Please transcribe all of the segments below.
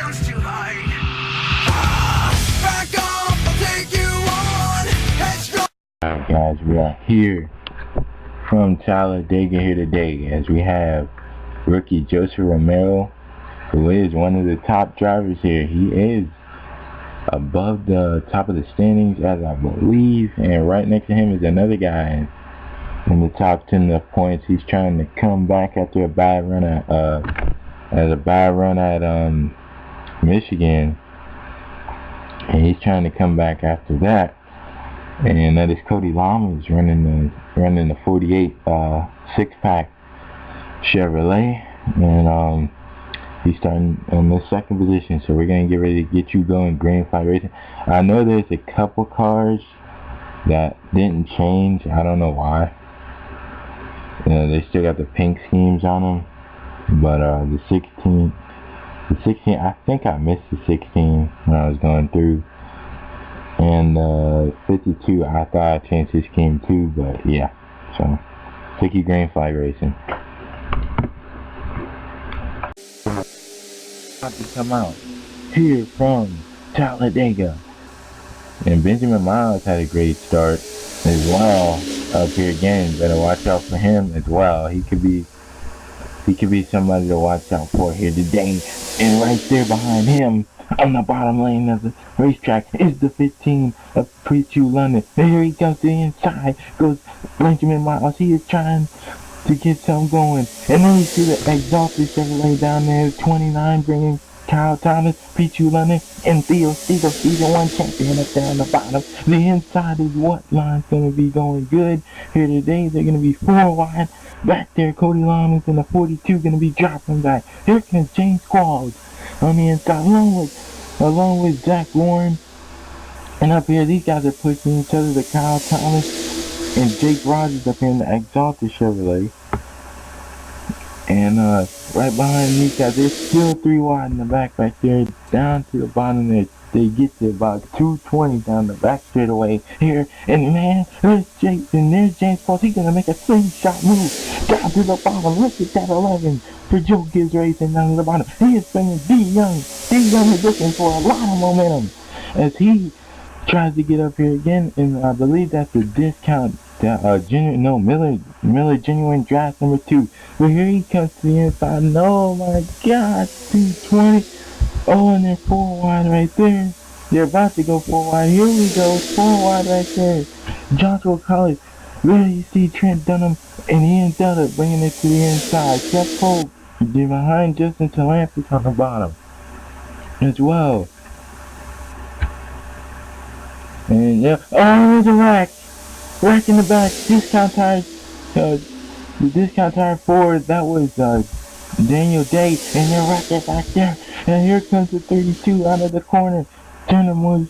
guns to hide. Back off, I'll take you on. Headstrong. Alright guys, we are here from Talladega here today as we have rookie Joseph Romero, who is one of the top drivers here. He is above the top of the standings, as I believe, and right next to him is another guy in the top 10 of points. He's trying to come back after a bad run at Michigan, and he's trying to come back after that. And that is Cody Lamas running the 48 six-pack Chevrolet, and he's starting in the second position. So we're gonna get ready to get you going green flag racing. I know there's a couple cars that didn't change. I don't know why. They still got the pink schemes on them, but the 16, I think I missed the 16 when I was going through, and 52, I thought I changed the scheme too, but yeah. So sticky green flag racing. About to come out here from Talladega, and Benjamin Miles had a great start as well up here again. Better watch out for him as well. He could be somebody to watch out for here today. And right there behind him on the bottom lane of the racetrack is the 15 of Pre-2 London. There he comes to the inside, goes Benjamin Miles. He is trying to get something going, and then you see the exalted Chevrolet down there, 29, bringing Kyle Thomas, Pre-2 London, and Theo Steele, season 1 champion up there on the bottom. The inside is what line's going to be going good here today. They're going to be 4 wide. Back there, Cody Lamas in the 42 going to be dropping back. Here comes James Qualls on the inside, along with Zach Warren. And up here, these guys are pushing each other, the Kyle Thomas and Jake Rogers up here in the exalted Chevrolet. And right behind these guys, there's still 3 wide in the back there, down to the bottom there. They get to about 220 down the back straightaway here. And man, there's James Qualls. He's going to make a slingshot move down to the bottom. Look at that 11 for Joe Gibbs Racing down to the bottom. He is bringing D Young. D Young is looking for a lot of momentum as he tries to get up here again. And I believe that's a discount. Miller Genuine Draft number 2. But here he comes to the inside, and oh my god, 220. Oh, and they're 4 wide right there. They're about to go 4 wide. Here we go, 4 wide right there. Joshua College. There you see Trent Dunham and Ian Delta bringing it to the inside. Seth Polk behind Justin Talampis on the bottom as well. And yeah, oh, there's a rack. Rack in the back. Discount tires. The discount tire forward, that was Daniel Day, and they're right there back there. And here comes the 32 out of the corner. Turner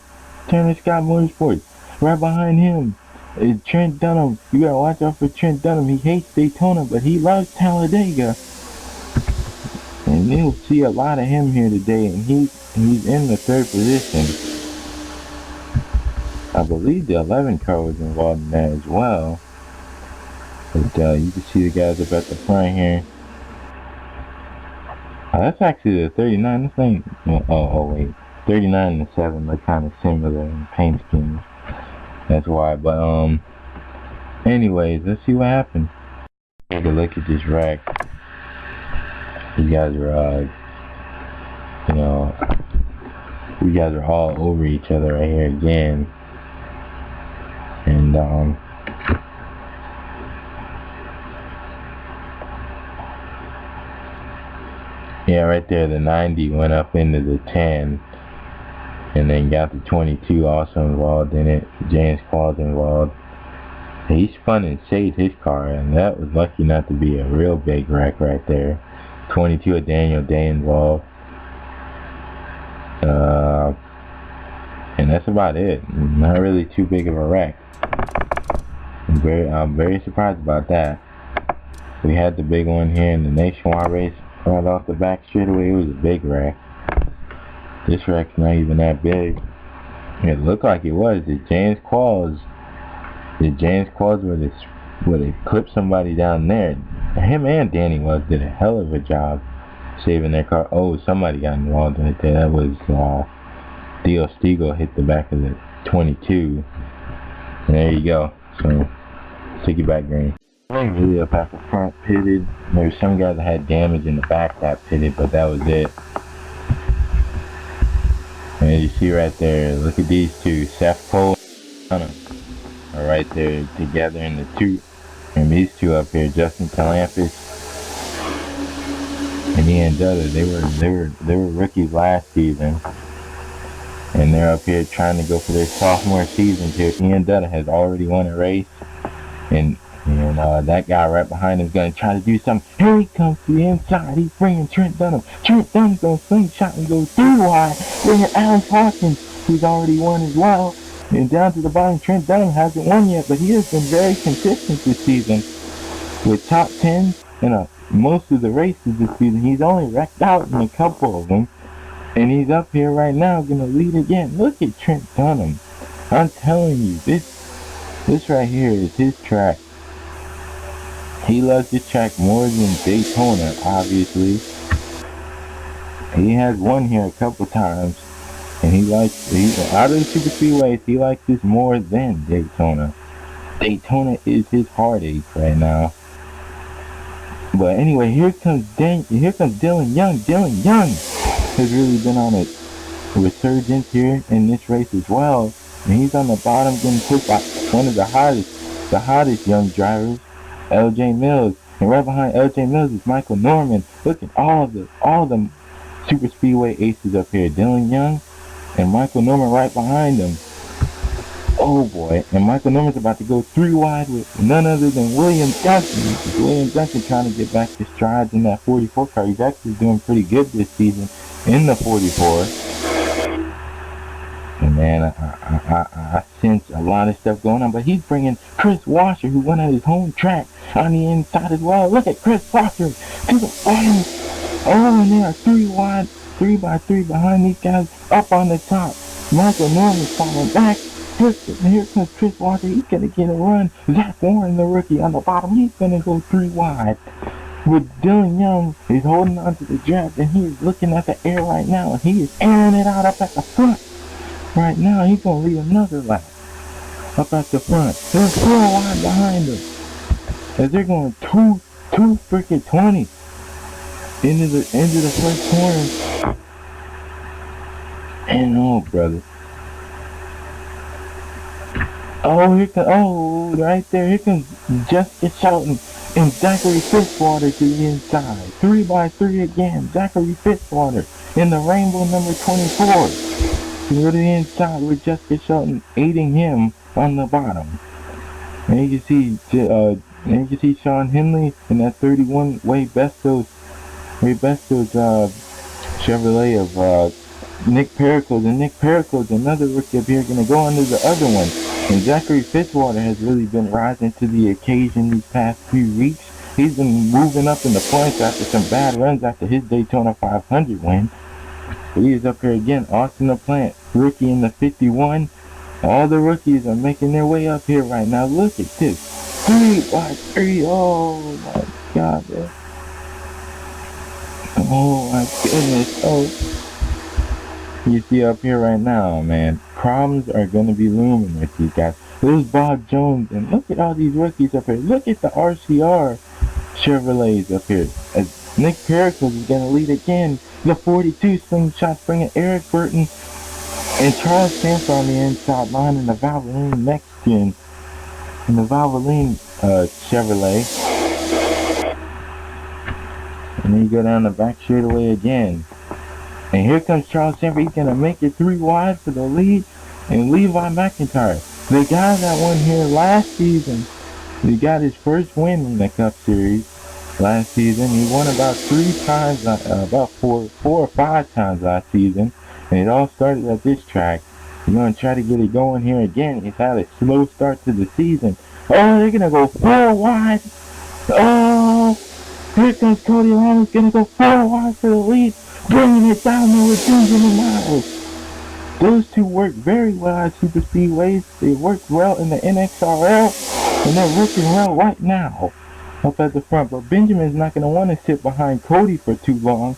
Scott Motorsports. Right behind him is Trent Dunham. You gotta watch out for Trent Dunham. He hates Daytona, but he loves Talladega. And you'll see a lot of him here today, and he's in the 3rd position. I believe the 11 car was involved in that as well. But you can see the guys up at the front here. That's actually the 39. This thing. Oh wait, 39 and 7 look kind of similar in paint schemes. That's why. But anyways, let's see what happened. Take a look at this rack. You guys are you guys are all over each other right here again. And yeah, right there, the 90 went up into the 10, and then got the 22 also involved in it. James Qualls involved. He spun and saved his car, and that was lucky not to be a real big wreck right there. 22 of Daniel Day involved. And that's about it. Not really too big of a wreck. I'm very surprised about that. We had the big one here in the nationwide race right off the back straightaway. It was a big wreck. This wreck's not even that big. It looked like it was. Did James Qualls would have clipped somebody down there? Him and Danny Wells did a hell of a job saving their car. Oh, somebody got involved right there. That was Theo Stiegel hit the back of the 22. And there you go. So, take it back, Green. Really up at the front pitted. There was some guys that had damage in the back that pitted, but that was it. And you see right there, look at these two, Seth Cole and Hunter are right there together in the two. And these two up here, Justin Talampis and Ian Dutta, they were rookies last season. And they're up here trying to go for their sophomore season here. Ian Dutta has already won a race. And that guy right behind him is going to try to do something. Here he comes to the inside. He's bringing Trent Dunham. Trent Dunham's going to slingshot and go through wide. Bringing Alex Hawkins, who's already won as well. And down to the bottom, Trent Dunham hasn't won yet, but he has been very consistent this season. With top 10 in most of the races this season. He's only wrecked out in a couple of them. And he's up here right now going to lead again. Look at Trent Dunham. I'm telling you, this right here is his track. He loves this track more than Daytona, obviously. He has won here a couple times. And out of the super speedways, he likes this more than Daytona. Daytona is his heartache right now. But anyway, here comes Dylan Young. Dylan Young has really been on a resurgence here in this race as well. And he's on the bottom getting pushed by one of the hottest young drivers, LJ Mills. And right behind LJ Mills is Michael Norman. Look at all the super speedway aces up here. Dylan Young and Michael Norman right behind him. Oh boy, and Michael Norman's about to go 3 wide with none other than William Johnson. William Johnson trying to get back to strides in that 44 car. He's actually doing pretty good this season in the 44. And man, I sense a lot of stuff going on, but he's bringing Chris Washer, who won at his home track, on the inside as well. Look at Chris Washer to the bottom. Oh, and they are 3 wide, 3 by 3 behind these guys up on the top. Michael Norman's falling back. Here comes Chris Walker. He's going to get a run. Zach Warren, the rookie, on the bottom. He's going to go 3 wide. With Dylan Young, he's holding on to the draft, and he is looking at the air right now, and he is airing it out up at the front. Right now, he's going to lead another lap up at the front. They're 4 wide behind him. As they're going 2 freaking 20 into the first corner. And oh, brother. Right there. Here comes Jessica Shelton and Zachary Fitzwater to the inside. 3 by 3 again. Zachary Fitzwater in the rainbow number 24. To go to the inside with Jessica Shelton aiding him on the bottom. And you can see Sean Henley in that 31 Way Bestos Chevrolet of Nick Pericles. And Nick Pericles, another rookie up here, going to go under the other one. And Zachary Fitzwater has really been rising to the occasion these past few weeks. He's been moving up in the points after some bad runs after his Daytona 500 win. But he is up here again. Austin LaPlante, rookie in the 51. All the rookies are making their way up here right now. Look at this. 3 by 3. Oh my God, man. Oh my goodness. Oh. You see up here right now, man, problems are going to be looming with these guys. There's Bob Jones, and look at all these rookies up here. Look at the RCR Chevrolets up here. As Nick Pericles is going to lead again. The 42 slingshots bringing Eric Burton and Charles Sanford on the inside line in the Valvoline next gen. In the Valvoline Chevrolet. And then you go down the back straightaway again. And here comes Charles Sanford. He's going to make it 3 wide for the lead. And Levi McIntyre, the guy that won here last season, he got his first win in the Cup Series last season. He won about 3 times, about 4 or 5 times last season. And it all started at this track. He's going to try to get it going here again. He's had a slow start to the season. Oh, they're going to go 4 wide. Oh, here comes Cody Long. He's going to go 4 wide for the lead. Bringing it down there with Benjamin Miles. Those two work very well at super speedways. They worked well in the NXRL, and they're working well right now up at the front. But Benjamin's not going to want to sit behind Cody for too long.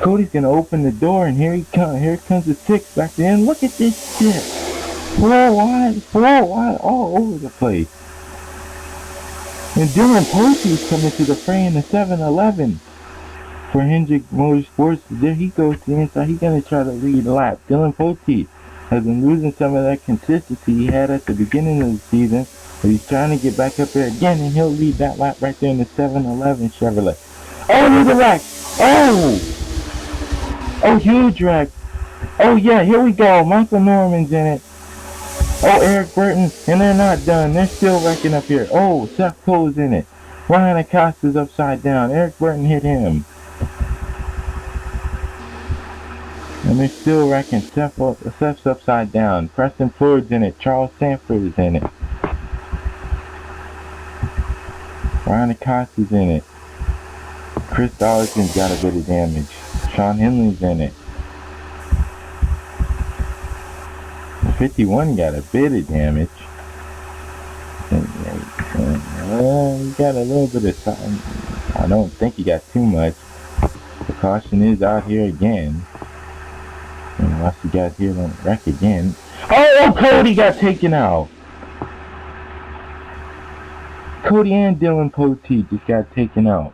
Cody's gonna open the door, and here he comes. Here comes the 6 back there. And look at this shit. 4 wide, all over the place. And Dylan Posey's coming to the fray in the 7-Eleven for Hendrick Motorsports. There he goes to the inside. He's gonna try to lead lap. Dylan Posey has been losing some of that consistency he had at the beginning of the season, but he's trying to get back up there again, and he'll lead that lap right there in the 7-Eleven Chevrolet. Oh, here's a wreck! Oh, huge wreck! Oh yeah, here we go. Michael Norman's in it. Oh, Eric Burton, and they're not done. They're still wrecking up here. Oh, Seth Cole's in it. Ryan Acosta's upside down. Eric Burton hit him. And they're still wrecking. Seth's upside down. Preston Ford's in it. Charles Sanford is in it. Ryan Acosta's in it. Chris Dollarton's got a bit of damage. Sean Henley's in it. 51 got a bit of damage. He got a little bit of something. I don't think he got too much. The caution is out here again. And once you guys here don't wreck again. Oh, Cody got taken out. Cody and Dylan Poteet just got taken out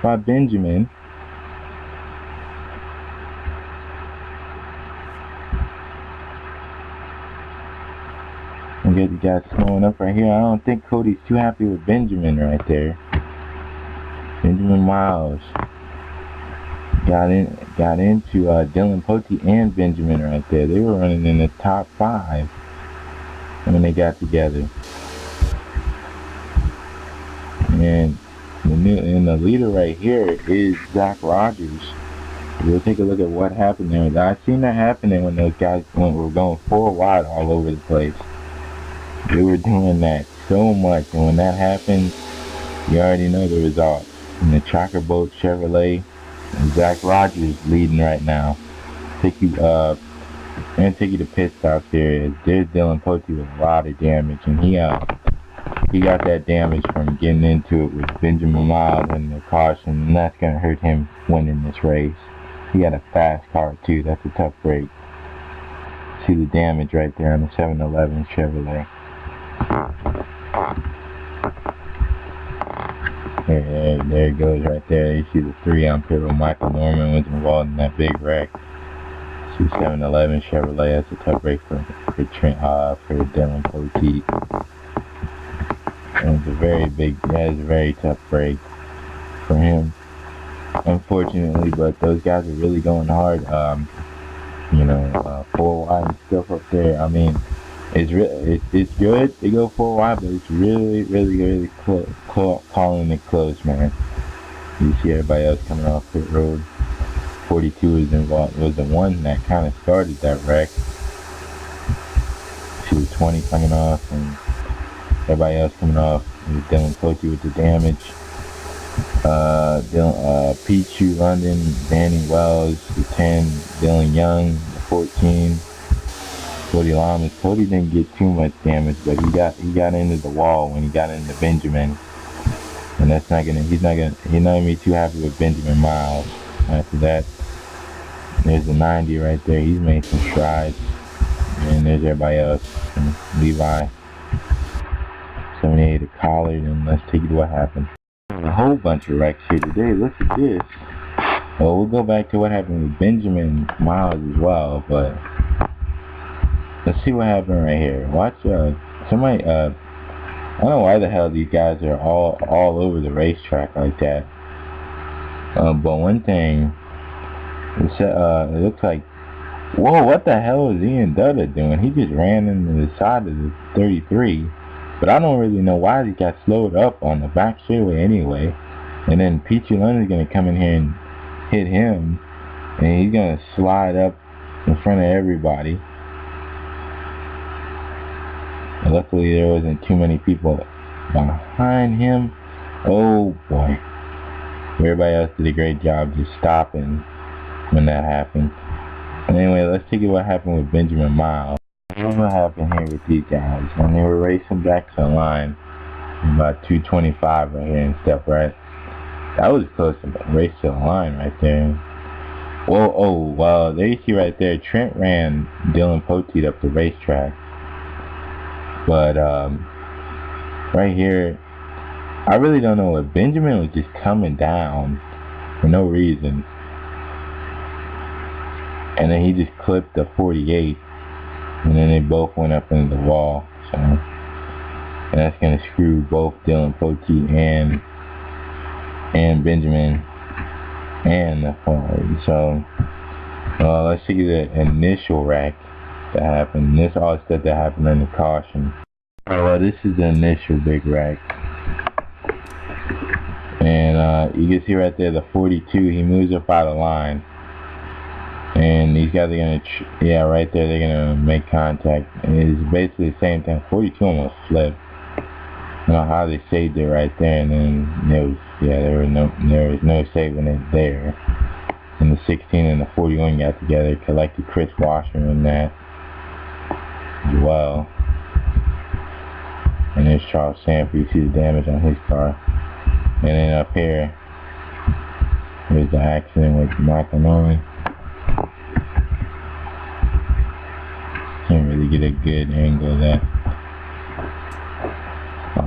by Benjamin. And get the guys slowing up right here. I don't think Cody's too happy with Benjamin right there. Benjamin Miles got into Dylan Poteet and Benjamin right there. They were running in the top 5 when they got together. And the leader right here is Zach Rogers. We'll take a look at what happened there. I seen that happening when those guys were going 4 wide all over the place. They were doing that so much, and when that happens, you already know the result. In the Tracker Boat Chevrolet, and Zach Rogers leading right now. I'm gonna take you to pit stops here. There's Dylan Poteet with a lot of damage, and he got that damage from getting into it with Benjamin Miles and the caution, and that's gonna hurt him winning this race. He got a fast car too. That's a tough break. See the damage right there on the 7-Eleven Chevrolet. There it goes right there. You see the 3 on pit road. Michael Norman was involved in that big wreck. See 7-Eleven Chevrolet. That's a tough break for Dylan Poteet. And it's a very tough break for him, unfortunately. But those guys are really going hard. 4 wide and stuff up there. I mean, it's good to go 4 wide, but it's really close, calling it close, man. You see everybody else coming off pit road. 42 was the one that kind of started that wreck. See the 20 coming off, and everybody else coming off. Dylan Poteet with the damage. Pichu London, Danny Wells, the 10, Dylan Young, the 14. Cody Lamas. Cody didn't get too much damage, but he got into the wall when he got into Benjamin, and he's not gonna be too happy with Benjamin Miles. After that, there's the 90 right there. He's made some strides, and there's everybody else. And Levi, 78 at Collard, and let's take you to what happened. A whole bunch of wrecks here today. Look at this. Well, we'll go back to what happened with Benjamin Miles as well, but let's see what happened right here. Watch, somebody, I don't know why the hell these guys are all over the racetrack like that. But one thing, it looks like, whoa, what the hell is Ian Dutta doing? He just ran into the side of the 33. But I don't really know why he got slowed up on the back straightaway anyway. And then Peachy Leonard's going to come in here and hit him. And he's going to slide up in front of everybody. And luckily there wasn't too many people behind him. Oh boy. Everybody else did a great job just stopping when that happened. And anyway, let's take it what happened with Benjamin Miles. What happened here with these guys when they were racing back to the line, about 225 right here and stuff, right? That was close to the race to the line right there. Whoa, oh, well, there you see right there, Trent ran Dylan Poteet up the racetrack. But, right here, I really don't know what Benjamin was just coming down for no reason. And then he just clipped the 48. And then they both went up into the wall. So, and that's going to screw both Dylan Poteet and Benjamin and the Ferrari. So, let's see the initial wreck that happened. This all stuff that happened in the caution. Alright, well, this is the initial big wreck. And you can see right there the 42, he moves up out of line. And these guys are going to, yeah, right there, they're going to make contact. And it's basically the same thing. 42 almost flipped. I don't know how they saved it right there. And then there was, yeah, there was no saving it there. And the 16 and the 41 got together, collected Chris Washer in that as well. And there's Charles Sanford. You see the damage on his car. And then up here, there's the accident with Michael Nolan. Can't really get a good angle of that.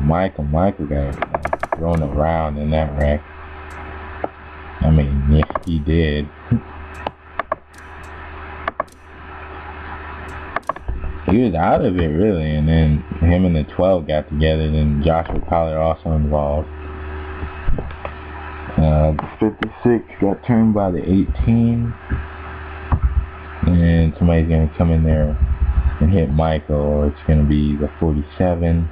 Michael got thrown around in that wreck. I mean, yes, he did. He was out of it, really, and then him and the 12 got together, and then Joshua Pollard also involved. The 56 got turned by the 18, and somebody's going to come in there and hit Michael, or it's going to be the 47.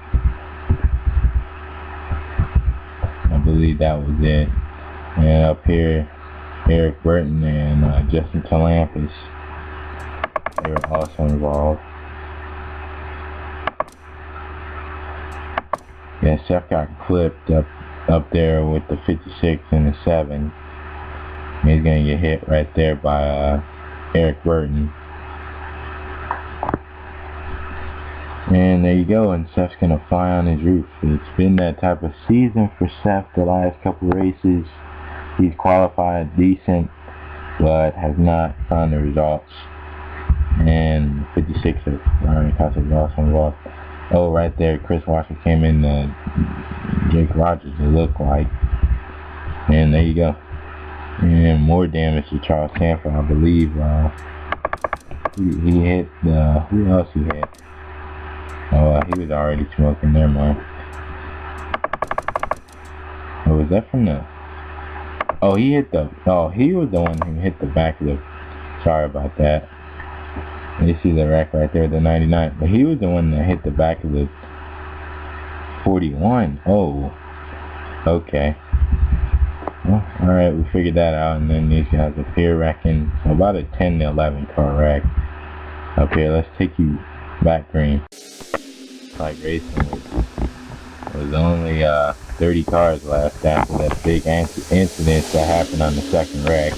I believe that was it. And up here, Eric Burton and Justin Talampis, they were also involved. Yeah, Seth got clipped up there with the 56 and the 7. He's going to get hit right there by Eric Burton. And there you go, and Seth's going to fly on his roof. It's been that type of season for Seth the last couple races. He's qualified decent, but has not found the results. And 56 is also involved. Oh, right there, Chris Washer came in Jake Rogers, it looked like. And there you go. And more damage to Charles Sanford, I believe. He hit who else he hit? Oh, he was already smoking there, man. Oh, was that from the... Oh, he was the one who hit the back of the... Sorry about that. You see the wreck right there, the 99. But he was the one that hit the back of the 41. Oh. Okay. Well, alright, we figured that out. And then these guys up here wrecking. So about a 10 to 11 car wreck. Up here, let's take you back green. Like racing was only 30 cars left after that big incident that happened on the second wreck.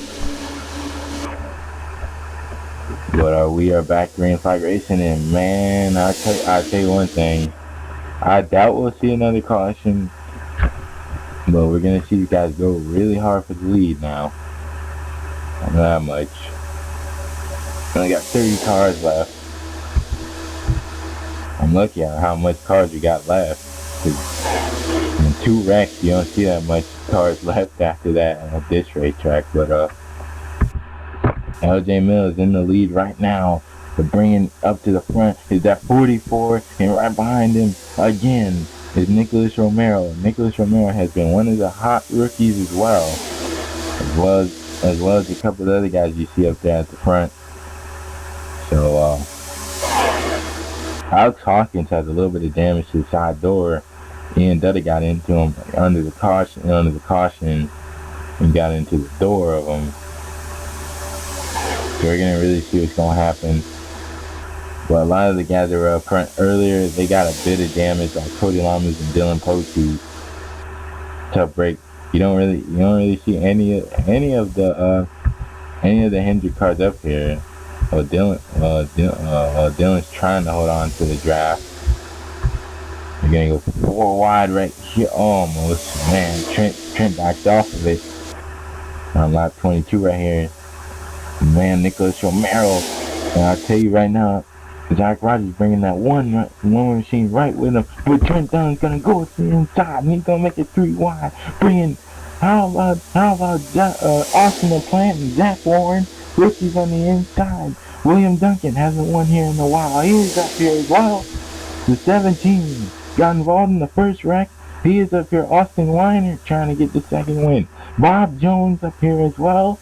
But we are back green flag racing, and man, I'll tell you one thing. I doubt we'll see another caution, but we're gonna see these guys go really hard for the lead now. Not that much. Only got 30 cars left. I'm lucky at how much cars we got left. Cause in 2 wrecks, you don't see that much cars left after that at this racetrack. But LJ Mills in the lead right now. But bringing up to the front is that 44, and right behind him again is Nicholas Romero. Nicholas Romero has been one of the hot rookies as well as a couple of other guys you see up there at the front. So Alex Hawkins has a little bit of damage to the side door. Ian Duddy got into him under the caution, and got into the door of him. So we're gonna really see what's gonna happen. But a lot of the guys that were up front earlier, they got a bit of damage, like Cody Lamas and Dylan Poteet. Tough break. You don't really see any of the Hendrick cars up here. Dylan's trying to hold on to the draft. We're gonna go 4 wide right here. Almost, man. Trent backed off of it on lap 22 right here. Man, Nicholas Romero. And I'll tell you right now, Jack Rogers bringing that one machine right with him. But Trent Dunham's gonna go to the inside, and he's gonna make it 3 wide. Bringing, how about Austin LaPlante and Zach Warren, rookies on the inside. William Duncan hasn't won here in a while. He is up here as well. The 17 got involved in the first wreck. He is up here. Austin Weiner trying to get the second win. Bob Jones up here as well.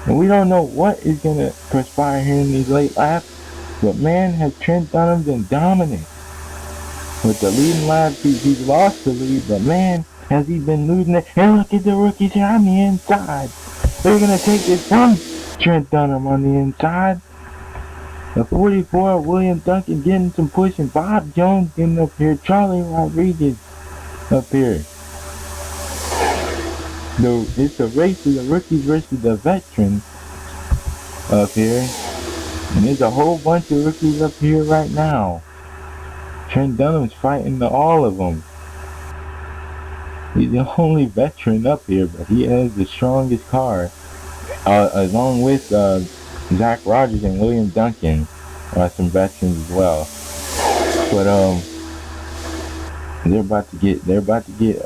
And we don't know what is going to transpire here in these late laps. But man, has Trent Dunham been dominant. With the leading laps, he's lost the lead. But man, has he been losing it. And look at the rookies here on the inside. They're going to take this from Trent Dunham on the inside. The 44, William Duncan getting some push, and Bob Jones getting up here. Charlie Rodriguez up here. It's a race of the rookies versus the veterans up here. And there's a whole bunch of rookies up here right now. Trent Dunham's fighting all of them. He's the only veteran up here, but he has the strongest car. Along with Zach Rogers and William Duncan are some veterans as well. But they're about to get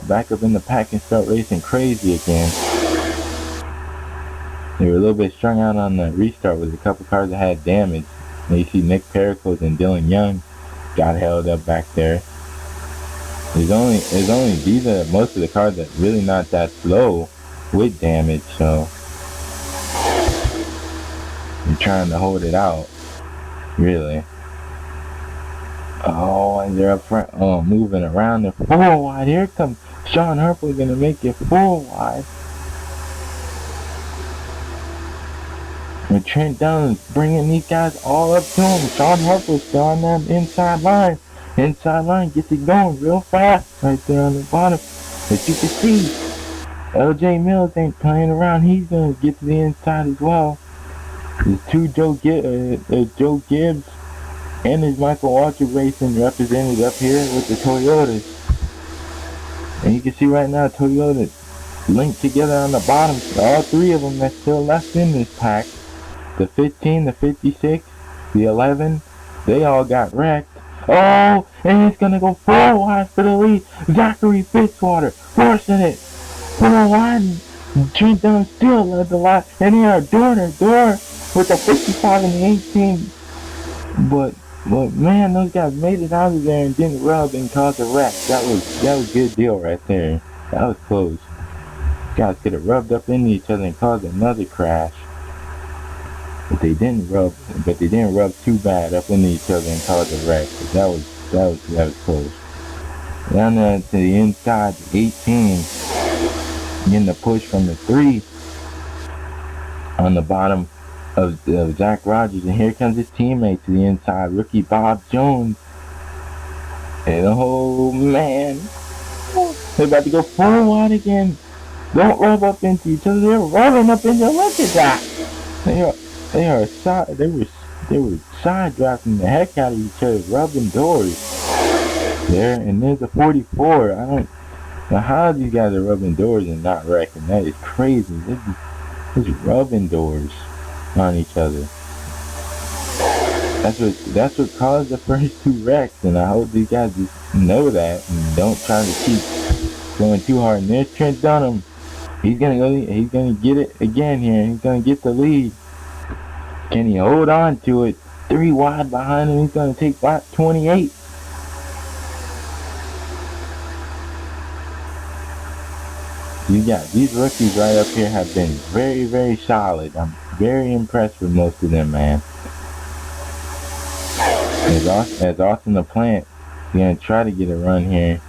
back up in the pack and start racing crazy again. They were a little bit strung out on the restart with a couple cars that had damage. And you see Nick Pericles and Dylan Young got held up back there. These are most of the cars that really not that slow with damage, so you're trying to hold it out, really. Oh, and they're up front, moving around the 4 wide. Here comes Sean Harper, gonna make it 4 wide. And Trent Dunham's bringing these guys all up to him. Sean Harper's still on that inside line. Inside line gets it going real fast right there on the bottom. As you can see, LJ Mills ain't playing around. He's gonna get to the inside as well. There's 2 Joe Gibbs and there's Michael Walker Racing represented up here with the Toyotas. And you can see right now Toyotas linked together on the bottom. All 3 of them that's still left in this pack. The 15, the 56, the 11, they all got wrecked. Oh, and it's gonna go 4 wide for the lead. Zachary Fitzwater forcing it 4 wide. Trent Dunham still led the lot, and they are door to door with the 55 and the 18. But man, those guys made it out of there and didn't rub and cause a wreck. That was a good deal right there. That was close. Guys could have rubbed up into each other and caused another crash. But they didn't rub too bad up into each other and cause a wreck. That was close. Down there to the inside, the 18, getting the push from the 3 on the bottom of Zach Rogers, and here comes his teammate to the inside, rookie Bob Jones. And oh man, they're about to go 4 wide again. Don't rub up into each other. They're rubbing up into. Look at that. They were side drafting the heck out of each other, rubbing doors. There, and there's a 44. I don't know how these guys are rubbing doors and not wrecking. That is crazy. They're rubbing doors on each other. That's what caused the first 2 wrecks, and I hope these guys just know that and don't try to keep going too hard. And there's Trent Dunham. He's gonna get it again here. He's gonna get the lead. Can he hold on to it? 3 wide behind him. He's gonna take lap 28. These rookies right up here have been very, very solid. I'm very impressed with most of them, man. As Austin LaPlante, he's gonna try to get a run here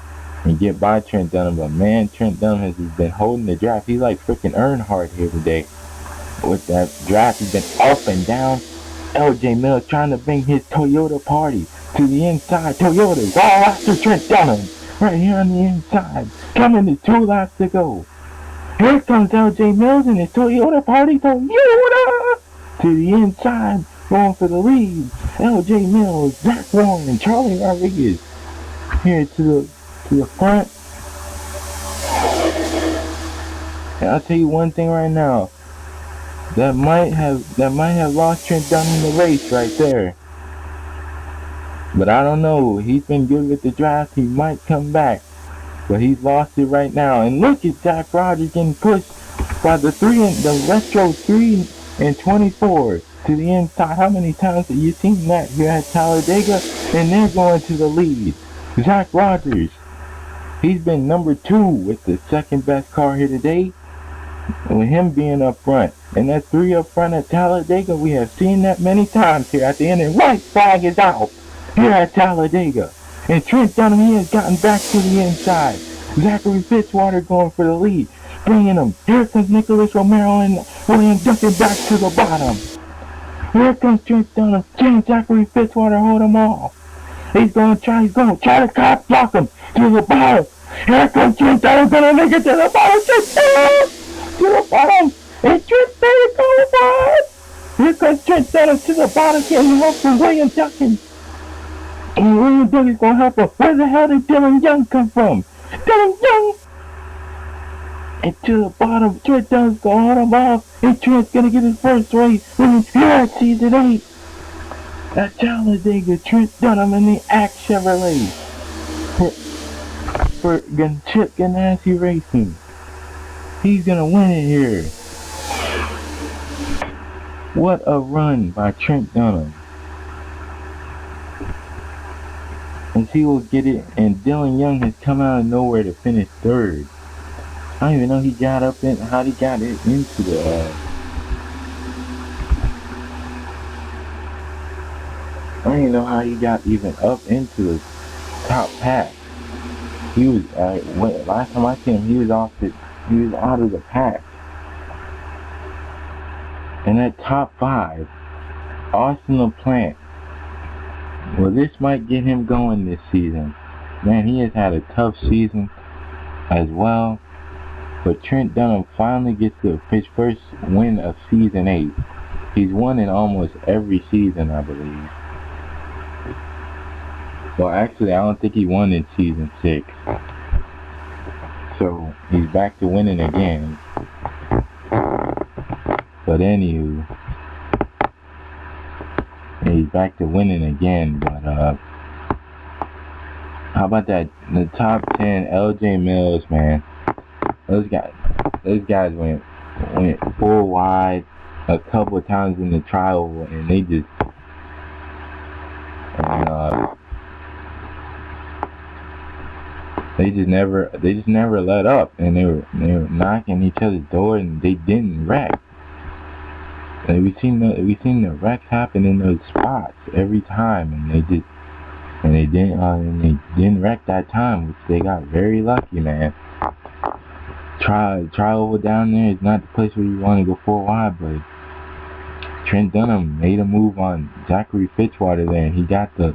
and get by Trent Dunham, but man, Trent Dunham has been holding the draft. He's like freaking Earnhardt here today. With that draft, he's been up and down. LJ Mills trying to bring his Toyota party to the inside. Toyotas all after Trent Dunham right here on the inside. Coming to 2 laps to go. Here comes LJ Mills and his Toyota party. Toyota to the inside, going for the lead. LJ Mills, Zach Warren, and Charlie Rodriguez here to the front. And I'll tell you one thing right now. that might have lost Trent Dunn in the race right there. But I don't know. He's been good with the draft. He might come back. But he's lost it right now. And look at Zach Rogers getting pushed by the retro 3 and 24 to the inside. How many times have you seen that here at Talladega? And they're going to the lead. Zach Rogers. He's been number 2 with the second best car here today. And with him being up front. And that 3 up front at Talladega, we have seen that many times here at the end. And white flag is out here at Talladega. And Trent Dunham, he has gotten back to the inside. Zachary Fitzwater going for the lead. Bringing him. Here comes Nicholas Romero and William ducking back to the bottom. Here comes Trent Dunham. Can Zachary Fitzwater hold him off? He's going to try to cop block him to the bottom. Here comes Trent Dunham, going to make it to the bottom. To the bottom. And Trent Dunham going wide. Here comes Trent Dunham to the bottom, getting help from William Duckins. And William Duckins going to help him. Where the hell did Dylan Young come from? Dylan Young! And to the bottom, Trent Dunham's going to hold him off. And Trent's going to get his first race. And here at season 8. At Talladega, Trent Dunham in the Axe Chevrolet for Chip Ganassi Racing. He's going to win it here. What a run by Trent Dunham. And he will get it. And Dylan Young has come out of nowhere to finish 3rd. I don't even know he got up in how he got it into the I don't even know how he got even up into the top pack. He was last time I seen him, he was out of the pack. And at top 5, Austin LaPlante. Well, this might get him going this season. Man, he has had a tough season as well. But Trent Dunham finally gets his first win of season 8. He's won in almost every season, I believe. Well, actually, I don't think he won in season 6. So, he's back to winning again. But anywho, he's back to winning again. But, how about that? The top 10, LJ Mills, man. Those guys went full wide a couple of times in the trial, and they just never let up, and they were knocking each other's door, and they didn't wreck. And we seen the wrecks happen in those spots every time, and they didn't wreck that time, which they got very lucky, man. Trial down there is not the place where you want to go full wide, but Trent Dunham made a move on Zachary Fitzwater there, and he got the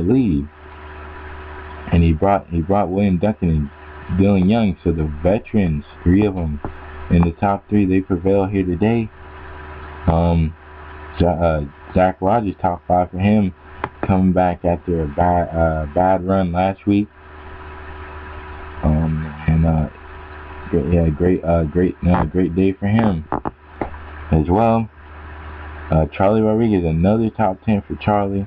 lead. And he brought William Duncan and Dylan Young, so the veterans, 3 of them in the top 3, they prevail here today. Zach Rogers, top 5 for him, coming back after a bad run last week. Great day for him as well. Charlie Rodriguez, another top 10 for Charlie.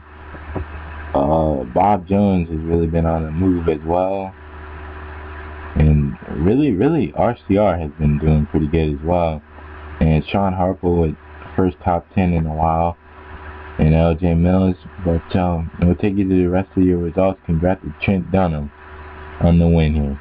Bob Jones has really been on the move as well. And really, RCR has been doing pretty good as well. And Sean Harper with first top 10 in a while. And LJ Mills. But we'll take you to the rest of your results. Congrats to Trent Dunham on the win here.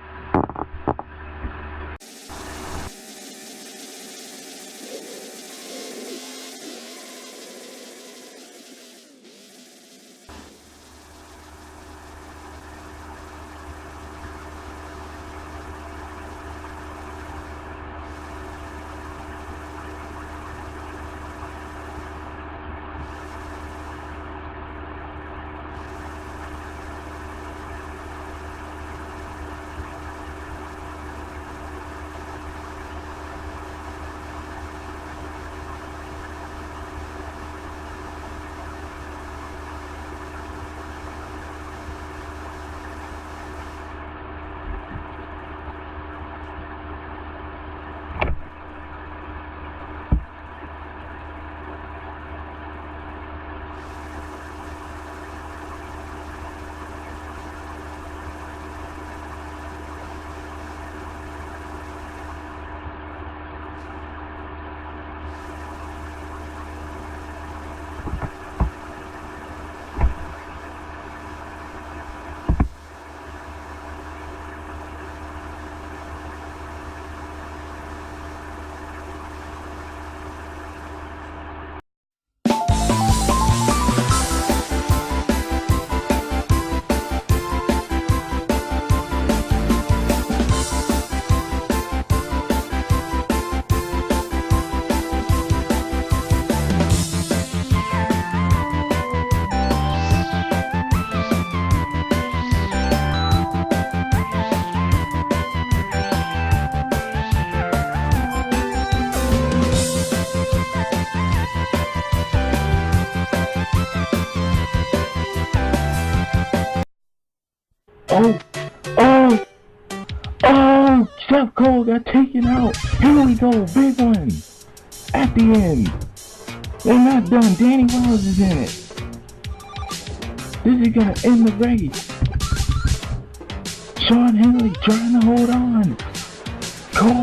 Seth Cole got taken out. Here we go, big one. At the end. They're not done. Danny Wells is in it. This is gonna end the race. Sean Henley trying to hold on. Cole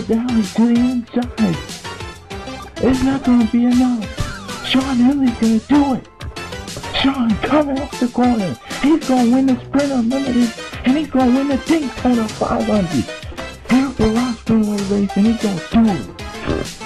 Dowley to the inside. It's not gonna be enough. Sean Henley's gonna do it. Sean coming off the corner. He's gonna win the Sprint Unlimited, and he's gonna win the Daytona 500. Here for Ross Speedway race, and he's gonna do it.